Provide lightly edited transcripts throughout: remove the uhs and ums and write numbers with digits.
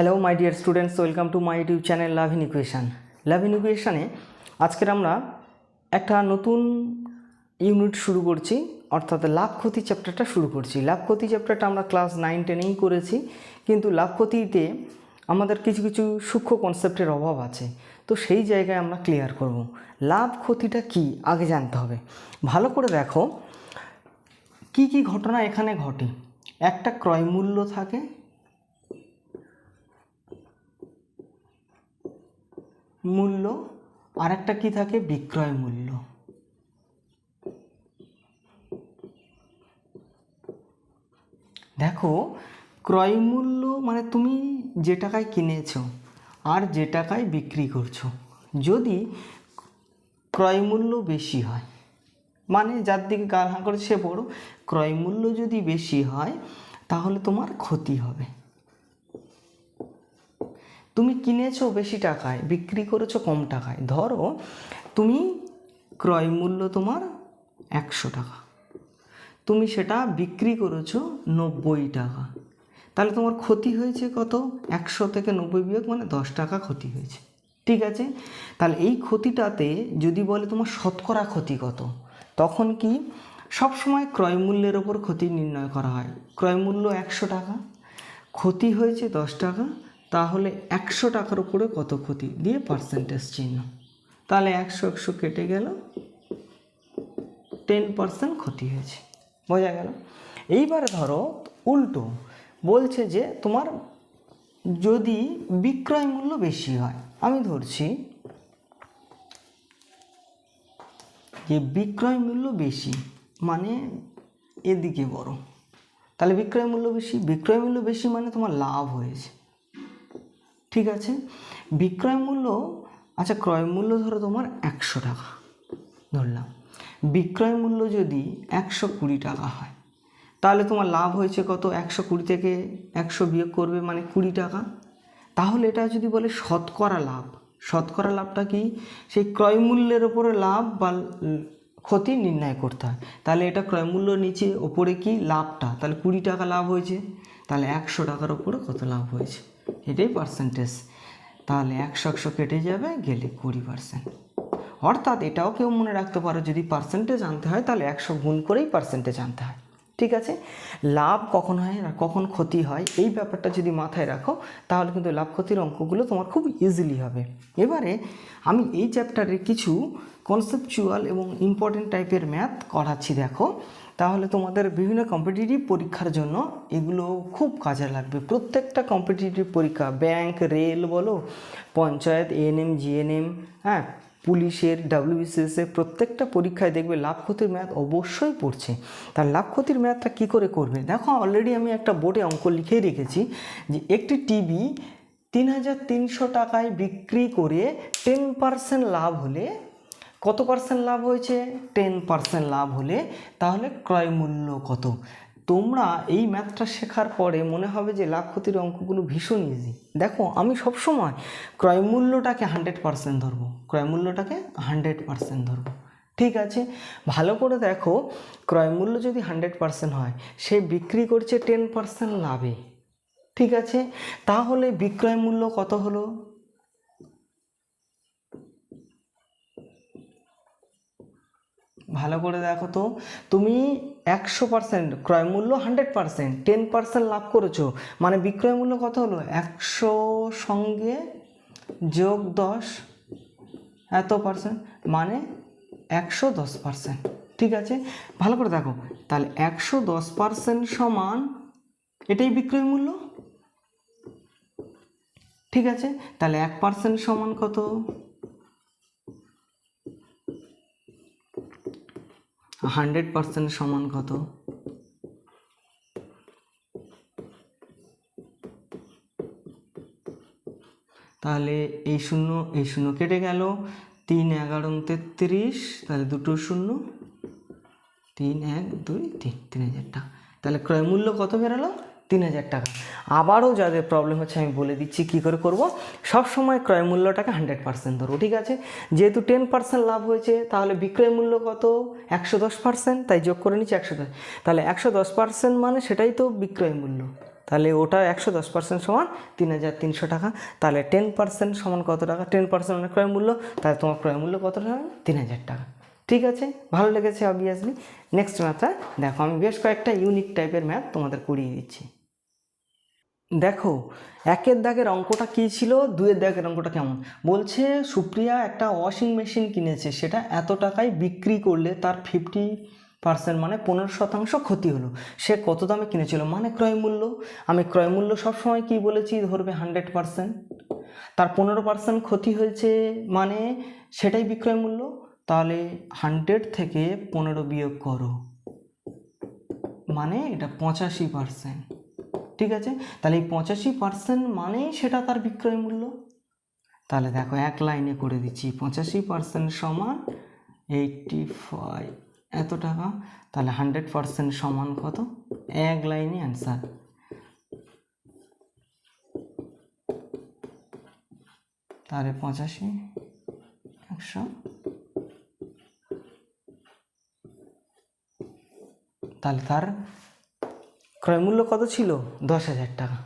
Hello my dear students, welcome to my YouTube channel love in equation. Love in ইকুয়েশানে আজকের আমরা একটা নতুন ইউনিট শুরু করছি, অর্থাৎ লাভ ক্ষতি চ্যাপ্টারটা শুরু করছি। লাভ ক্ষতি চ্যাপ্টারটা আমরা ক্লাস 9-10-এই করেছি, কিন্তু লাভ ক্ষতিতে আমাদের কিছু কিছু সূক্ষ্ম কনসেপ্টের অভাব আছে, তো সেই জায়গায় আমরা ক্লিয়ার করব। লাভ ক্ষতিটা কি আগে জানতে হবে। ভালো করে দেখো কি কি ঘটনা এখানে ঘটে। একটা ক্রয় মূল্য থাকে, মূল্য, আর একটা কি থাকে, বিক্রয় মূল্য। দেখো ক্রয় মূল্য মানে তুমি যে টাকায় কিনেছো আর যে টাকায় বিক্রি করছো, যদি ক্রয় মূল্য বেশি হয়, মানে যার দিকে গাল হাঁ করে সে বড়, ক্রয় মূল্য যদি বেশি হয় তাহলে তোমার ক্ষতি হবে। তুমি কিনেছো বেশি টাকায়, বিক্রি করেছো কম টাকায়। ধরো তুমি ক্রয় মূল্য তোমার 100 টাকা, তুমি সেটা বিক্রি করেছো 90 টাকা, তাহলে তোমার ক্ষতি হয়েছে কত? 100 থেকে 90 বিয়োগ মানে 10 টাকা ক্ষতি হয়েছে। ঠিক আছে, তাহলে এই ক্ষতিটাতে যদি বলে তোমার শতকরা ক্ষতি কত, তখন কি সবসময় ক্রয় মূল্যের ওপর ক্ষতি নির্ণয় করা হয়। ক্রয় মূল্য 100 টাকা, ক্ষতি হয়েছে 10 টাকা, তাহলে 100 টাকার উপরে কত ক্ষতি দিয়ে পার্সেন্টেজ চিহ্ন, তাহলে 100 কেটে গেল, 10% ক্ষতি হয়েছে। বোঝা গেল? এইবারে ধরো উল্টো বলছে যে তোমার যদি বিক্রয় মূল্য বেশি হয়, আমি ধরছি যে বিক্রয় মূল্য বেশি মানে এদিকে বড়, তাহলে বিক্রয় মূল্য বেশি, বিক্রয় মূল্য বেশি মানে তোমার লাভ হয়েছে। ঠিক আছে, বিক্রয় মূল্য, আচ্ছা ক্রয় মূল্য ধরো তোমার 100 টাকা ধরলাম, বিক্রয় মূল্য যদি 120 টাকা হয়, তাহলে তোমার লাভ হয়েছে কত? 120 থেকে 100 বিয়োগ করবে মানে 20 টাকা। তাহলে এটা যদি বলে শতকরা লাভ, শতকরা লাভটা কি? সেই ক্রয় মূল্যের ওপরে লাভ বা ক্ষতি নির্ণয় করতে হয়। তাহলে এটা ক্রয় মূল্য নিচে, ওপরে কি লাভটা, তাহলে 20 টাকা লাভ হয়েছে, তাহলে 100 টাকার ওপরে কত লাভ হয়েছে, এটাই পার্সেন্টেজ। তাহলে 100 কেটে যাবে, গেলে 20%। অর্থাৎ এটাও কেউ মনে রাখতে পারো, যদি পার্সেন্টেজ আনতে হয় তাহলে 100 গুণ করেই পার্সেন্টেজ আনতে হয়। ঠিক আছে, লাভ কখন হয় আর কখন ক্ষতি হয় এই ব্যাপারটা যদি মাথায় রাখো, তাহলে কিন্তু লাভ ক্ষতির অঙ্কগুলো তোমার খুব ইজিলি হবে। এবারে আমি এই চ্যাপ্টারের কিছু কনসেপচুয়াল এবং ইম্পর্টেন্ট টাইপের ম্যাথ করাচ্ছি, দেখো তাহলে তোমাদের বিভিন্ন কম্পিটিটিভ পরীক্ষার জন্য এগুলো খুব কাজে লাগবে। প্রত্যেকটা কম্পিটিটিভ পরীক্ষা, ব্যাংক, রেল বলো, পঞ্চায়েত, এএনএম, জিএনএম, হ্যাঁ, পুলিশের, ডাব্লিউবিসিএসের প্রত্যেকটা পরীক্ষায় দেখবে লাভ ক্ষতির ম্যাথ অবশ্যই পড়ছে। তার লাভ ক্ষতির ম্যাথটা কী করে করবে দেখো, অলরেডি আমি একটা বোর্ডে অঙ্ক লিখেই রেখেছি যে একটি টিভি 3300 টাকায় বিক্রি করে 10% লাভ হলে, কত পার্সেন্ট লাভ হয়েছে? 10% লাভ হলে তাহলে ক্রয় মূল্য কত? তোমরা এই ম্যাথটা শেখার পরে মনে হবে যে লাভ ক্ষতির অঙ্কগুলো ভীষণ ইজি। দেখো আমি সবসময় ক্রয় মূল্যটাকে 100% ধরবো, ক্রয় মূল্যটাকে 100% ধরবো। ঠিক আছে, ভালো করে দেখো, ক্রয় মূল্য যদি 100% হয়, সে বিক্রি করছে 10% লাভে। ঠিক আছে, তাহলে বিক্রয় মূল্য কত হলো? ভালো করে দেখো তো, তুমি 100%, ক্রয় মূল্য 100%, 10% লাভ করেছো, মানে বিক্রয় মূল্য কত হলো? 100 সঙ্গে যোগ 10 এত পার্সেন্ট, মানে 110%। ঠিক আছে, ভালো করে দেখো, তাহলে 110% সমান এটাই বিক্রয় মূল্য। ঠিক আছে, তাহলে 1% সমান কত? 100% সমান কত? তাহলে এই শূন্য কেটে গেল, 3 11 33, তাহলে দুটো শূন্য, 3 1 2 3, 3000 টাকা। তাহলে ক্রয় মূল্য কত বেরোলো? 3000 টাকা। আবারও যাদের প্রবলেম হচ্ছে আমি বলে দিচ্ছি কী করে করব। সব সময় ক্রয় মূল্যটাকে 100% ধরো। ঠিক আছে, যেহেতু 10% লাভ হয়েছে, তাহলে বিক্রয় মূল্য কত? 110%, তাই যোগ করে নিচ্ছি 110। তাহলে 110% মানে সেটাই তো বিক্রয় মূল্য, তাহলে ওটা 110% সমান 3300 টাকা। তাহলে 10% সমান কত টাকা? 10% মানে ক্রয় মূল্য, তাহলে তোমার ক্রয় মূল্য কত টাকা? 3000 টাকা। ঠিক আছে, ভালো লেগেছে অবভিয়াসলি। নেক্সট ম্যাথটা দেখো, আমি বেশ কয়েকটা ইউনিক টাইপের ম্যাথ তোমাদের করিয়ে দিচ্ছি। দেখো, 1-এর দাগের অঙ্কটা কী ছিল, 2-এর দাগের অঙ্কটা কেমন বলছে। সুপ্রিয়া একটা ওয়াশিং মেশিন কিনেছে, সেটা এত টাকায় বিক্রি করলে তার 50% মানে 15% ক্ষতি হলো। সে কত দামে কিনেছিল মানে ক্রয় মূল্য। আমি ক্রয় মূল্য সবসময় কী বলেছি, ধরবে 100%। তার 15% ক্ষতি হয়েছে মানে সেটাই বিক্রয় মূল্য। তাহলে 100 থেকে 15 বিয়োগ করো, মানে এটা 85%। ঠিক আছে, তাহলে এই 85% মানেই সেটা তার বিক্রয় মূল্য। তাহলে দেখো এক লাইনে করে দিচ্ছি, 85% সমান 85 এত টাকা। তাহলে 100% সমান কত? এক লাইনে অ্যান্সার। তাহলে 85 100, তাহলে তার ক্রয় মূল্য কত ছিল? 10,000 টাকা।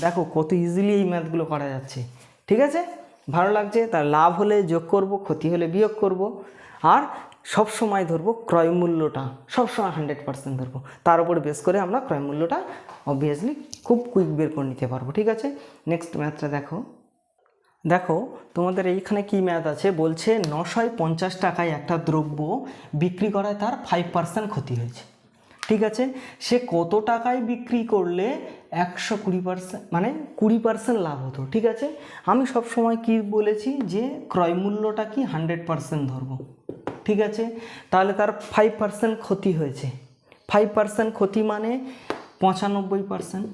দেখো কত ইজিলি এই ম্যাথগুলো করা যাচ্ছে। ঠিক আছে, ভালো লাগছে? তার লাভ হলে যোগ করব, ক্ষতি হলে বিয়োগ করব, আর সব সময় ধরবো ক্রয় মূল্যটা, সবসময় 100% ধরবো। তার উপরে বেস করে আমরা ক্রয় মূল্যটা অবভিয়াসলি খুব কুইক বের করে নিতে পারবো। ঠিক আছে, নেক্সট ম্যাথটা দেখো। দেখো তোমাদের এইখানে কি ম্যাথ আছে, বলছে 950 টাকায় একটা দ্রব্য বিক্রি করায় তার 5% ক্ষতি হয়েছে। ঠিক আছে, সে কত টাকায় বিক্রি করলে 120% মানে 20% লাভ হতো। ঠিক আছে, আমি সব সময় কি বলেছি যে ক্রয় মূল্যটা কি 100% ধরবো। ঠিক আছে, তাহলে তার 5% ক্ষতি হয়েছে। 5% ক্ষতি মানে 95%।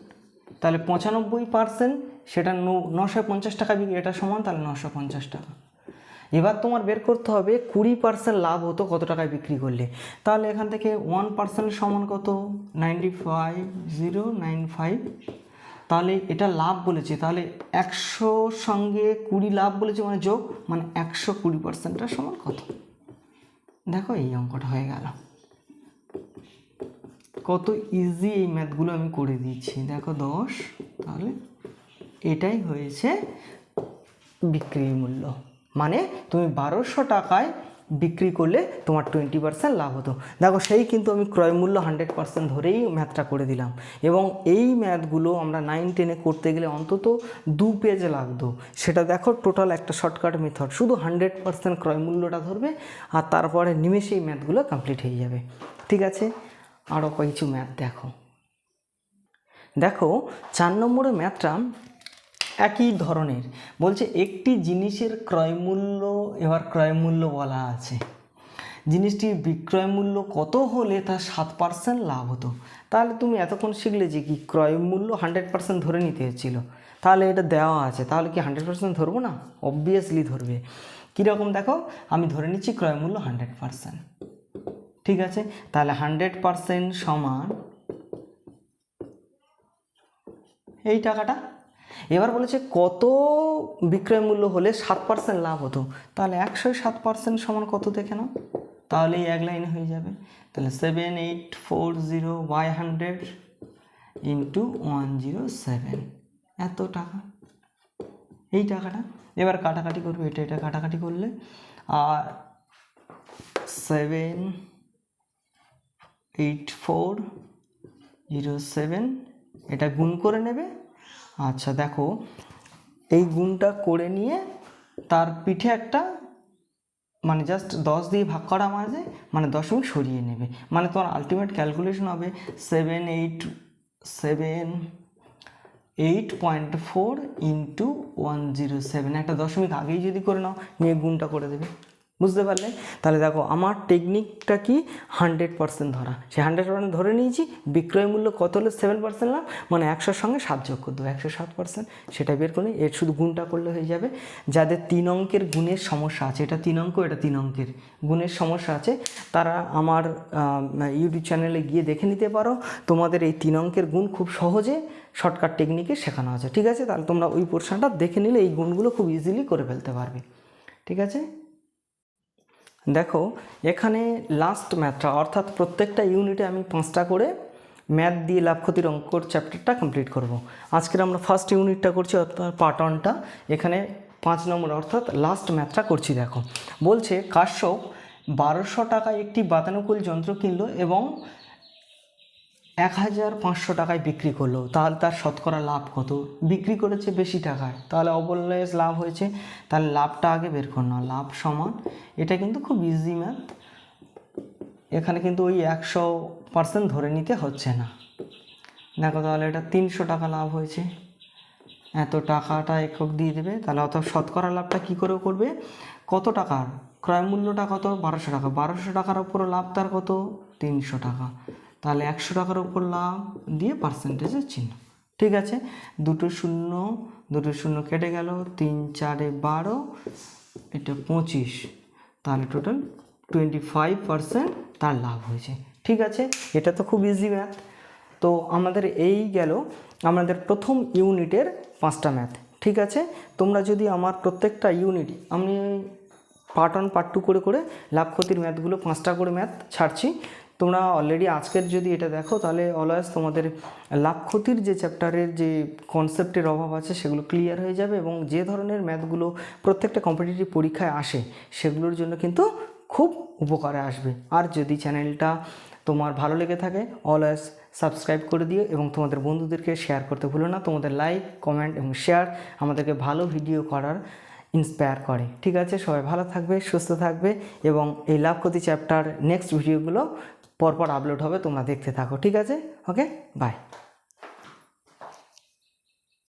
তাহলে 95% সেটা 950 টাকা বিক্রি, এটা সমান তাহলে 950 টাকা। এবার তোমার বের করতে হবে 20% লাভ হতো কত টাকায় বিক্রি করলে। তাহলে এখান থেকে 1% সমান কত? 95,095। তাহলে এটা লাভ বলেছে, তাহলে 100 সঙ্গে 20 লাভ বলেছে মানে যোগ, মানে 120%টা সমান কত? দেখো এই অঙ্কটা হয়ে গেল। কত ইজি এই ম্যাথগুলো আমি করে দিচ্ছি। দেখো 10, তাহলে এটাই হয়েছে বিক্রি মূল্য। মানে তুমি 1200 টাকায় বিক্রি করলে তোমার 20% লাভ হতো। দেখো সেই কিন্তু আমি ক্রয় মূল্য 100% ধরেই ম্যাথটা করে দিলাম। এবং এই ম্যাথগুলো আমরা 9-10-এ করতে গেলে অন্তত 2 পেজ লাগতো। সেটা দেখো টোটাল একটা শর্টকাট মেথড, শুধু 100% ক্রয় মূল্যটা ধরবে আর তারপরে নিমেষে এই ম্যাথগুলো কমপ্লিট হয়ে যাবে। ঠিক আছে, আরও কিছু ম্যাথ দেখো। দেখো 4 নম্বরের ম্যাথটা একই ধরনের, বলছে একটি জিনিসের ক্রয় মূল্য, এবার ক্রয় মূল্য বলা আছে, জিনিসটির বিক্রয় মূল্য কত হলে তার 7% লাভ হতো। তাহলে তুমি এতক্ষণ শিখলে যে কি ক্রয় মূল্য 100% ধরে নিতে হচ্ছিল, তাহলে এটা দেওয়া আছে, তাহলে কি 100% ধরবো না? অবভিয়াসলি ধরবে। কীরকম দেখো, আমি ধরে নিচ্ছি ক্রয় মূল্য 100%। ঠিক আছে, তাহলে 100% সমান এই টাকাটা। এবার বলেছে কত বিক্রয় মূল্য হলে 7% লাভ হতো, তাহলে 107% সমান কত দেখে নাও, তাহলে এই এক লাইনে হয়ে যাবে। তাহলে 7840/100 ইন্টু 107 এত টাকা, এই টাকাটা। এবার কাটাকাটি করবে, এটা কাটাকাটি করলে আর 784007 এটা গুণ করে নেবে। আচ্ছা দেখো, এই গুণটা করে নিয়ে তার পিঠে একটা মানে জাস্ট 10 দিয়ে ভাগ করা মাঝে মানে দশমিক সরিয়ে নেবে, মানে তোমার আলটিমেট ক্যালকুলেশন হবে 788.4 ইন্টু 107, একটা দশমিক আগেই যদি করে নাও নিয়ে গুণটা করে দেবে। বুঝতে পারলে? তাহলে দেখো আমার টেকনিকটা কি, 100% ধরা। সে 100% ধরে নিয়েছি, বিক্রয় মূল্য কত হলে 7% লাভ, মানে 100-র সঙ্গে 7 যোগ করে দেবো, 107%, সেটা বের করে এর শুধু গুণটা করলে হয়ে যাবে। যাদের 3 অঙ্কের গুণের সমস্যা আছে, এটা 3 অঙ্ক, এটা 3 অঙ্কের গুণের সমস্যা আছে, তারা আমার ইউটিউব চ্যানেলে গিয়ে দেখে নিতে পারো। তোমাদের এই 3 অঙ্কের গুণ খুব সহজে শর্টকাট টেকনিকে শেখানো আছে। ঠিক আছে, তাহলে তোমরা ওই পোর্শনটা দেখে নিলে এই গুণগুলো খুব ইজিলি করে ফেলতে পারবে। ঠিক আছে, দেখো এখানে লাস্ট ম্যাথটা, অর্থাৎ প্রত্যেকটা ইউনিটে আমি 5টা করে ম্যাথ দিয়ে লাভ ক্ষতির অঙ্কর চ্যাপ্টারটা কমপ্লিট করব। আজকের আমরা ফার্স্ট ইউনিটটা করছি, অর্থাৎ পার্ট 1টা। এখানে 5 নম্বর অর্থাৎ লাস্ট ম্যাথটা করছি। দেখো বলছে কাশ্যপ 1200 টাকায় একটি বাতানুকূল যন্ত্র কিনলো এবং 1500 টাকায় বিক্রি করলো, তাহলে তার শতকরা লাভ কত? বিক্রি করেছে বেশি টাকায়, তাহলে অবশ্যই লাভ হয়েছে। তাহলে লাভটা আগে বের করো না। লাভ সমান, এটা কিন্তু খুব ইজি ম্যাথ, এখানে কিন্তু ওই 100% ধরে নিতে হচ্ছে না। দেখো তাহলে এটা 300 টাকা লাভ হয়েছে, এত টাকাটা একক দিয়ে দেবে। তাহলে অত শতকরা লাভটা কী করে করবে? কত টাকার ক্রয় মূল্যটা কত? 1200 টাকা। 1200 টাকার ওপর লাভ তার কত? 300 টাকা। তাহলে 100 টাকার ওপর লাভ দিয়ে পার্সেন্টেজের চিহ্ন। ঠিক আছে, দুটো শূন্য কেটে গেল, 3 4 12, এটা 25, তাহলে টোটাল 25% তার লাভ হয়েছে। ঠিক আছে, এটা তো খুব ইজি ম্যাথ। তো আমাদের এই গেল আমাদের প্রথম ইউনিটের 5টা ম্যাথ। ঠিক আছে, তোমরা যদি আমার প্রত্যেকটা ইউনিট, আমি পার্ট 1 পার্ট 2 করে করে লাভ ক্ষতির ম্যাথগুলো 5টা করে ম্যাথ ছাড়ছি। তোমরা অলরেডি আজকের যদি এটা দেখো, তাহলে অলওয়েজ তোমাদের লাভ ক্ষতির যে চ্যাপ্টারের যে কনসেপ্টের অভাব আছে সেগুলো ক্লিয়ার হয়ে যাবে, এবং যে ধরনের ম্যাথগুলো প্রত্যেকটা কম্পিটিটিভ পরীক্ষায় আসে সেগুলোর জন্য কিন্তু খুব উপকারে আসবে। আর যদি চ্যানেলটা তোমার ভালো লেগে থাকে, অলওয়েজ সাবস্ক্রাইব করে দিও এবং তোমাদের বন্ধুদেরকে শেয়ার করতে ভুলো না। তোমাদের লাইক, কমেন্ট এবং শেয়ার আমাদেরকে ভালো ভিডিও করার ইন্সপায়ার করে। ঠিক আছে, সবাই ভালো থাকবে, সুস্থ থাকবে, এবং এই লাভ ক্ষতি চ্যাপ্টার নেক্সট ভিডিওগুলো পরপর আপলোড হবে, তোমরা দেখতে থাকো। ঠিক আছে, ওকে, বাই।